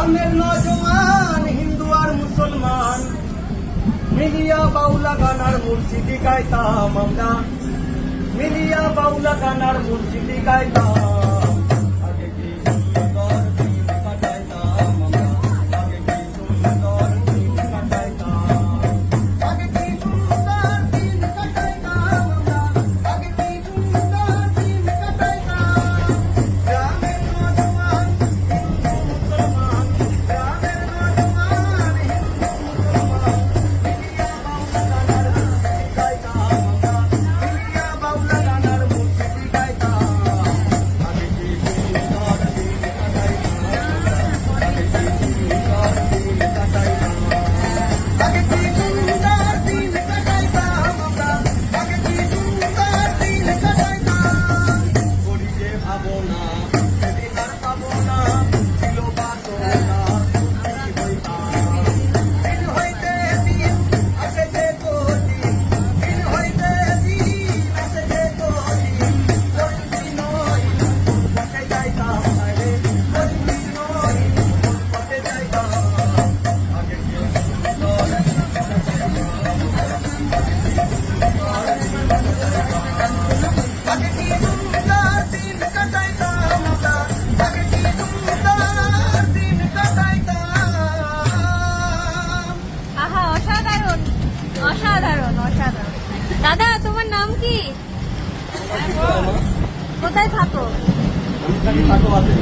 গ্রামের নজওয়ান হিন্দু আর মুসলমান মিলিয়া বাউলা গানার মুর্শিদি গাইতাম আমরা, মিলিয়া বাউলা গানার মুর্শিদি গাইতাম। আগে কি সুন্দর দিন কাটাইতাম আমরা, আগে কি সুন্দর দিন কাটাইতাম, আগে কি সুন্দর দিন কাটাইতাম আমরা, আগে কি সুন্দর দিন কাটাইতাম। গ্রামের নজওয়ান হিন্দু মুসলমান, গ্রামের নজওয়ান হিন্দু মুসলমান মিলিয়া বাউলা গানার মুর্শিদি গাইতাম আমরা, মিলিয়া বাউলা গানার মুর্শিদি গাইতাম। আগে কি সুন্দর দিন কাটাইতাম, আগে কি সুন্দর দিন কাটাইতাম, আগে কি সুন্দর দিন কাটাইতাম আমরা, আগে কি সুন্দর দিন কাটাইতাম। করি যে ভাবনা সেদিন আর পাবো না, ছিল বাসনা সুখী হইতাম। দিন হইতে দিন আসে যে কঠিন, দিন হইতে দিন আসে যে কঠিন, কঠিন নয় পথে যাইতাম রে, কঠিন নয় পথে যাইতাম। আগে কি সুন্দর আগে কি সুন্দর দিন কাটাইতাম আমরা, আগে কি সুন্দর দিন কাটাইতাম। আহা, অসাধারণ অসাধারণ অসাধারণ। দাদা, তোমার নাম কি? কোথায় থাকো? আমি খালি থাকো আছে।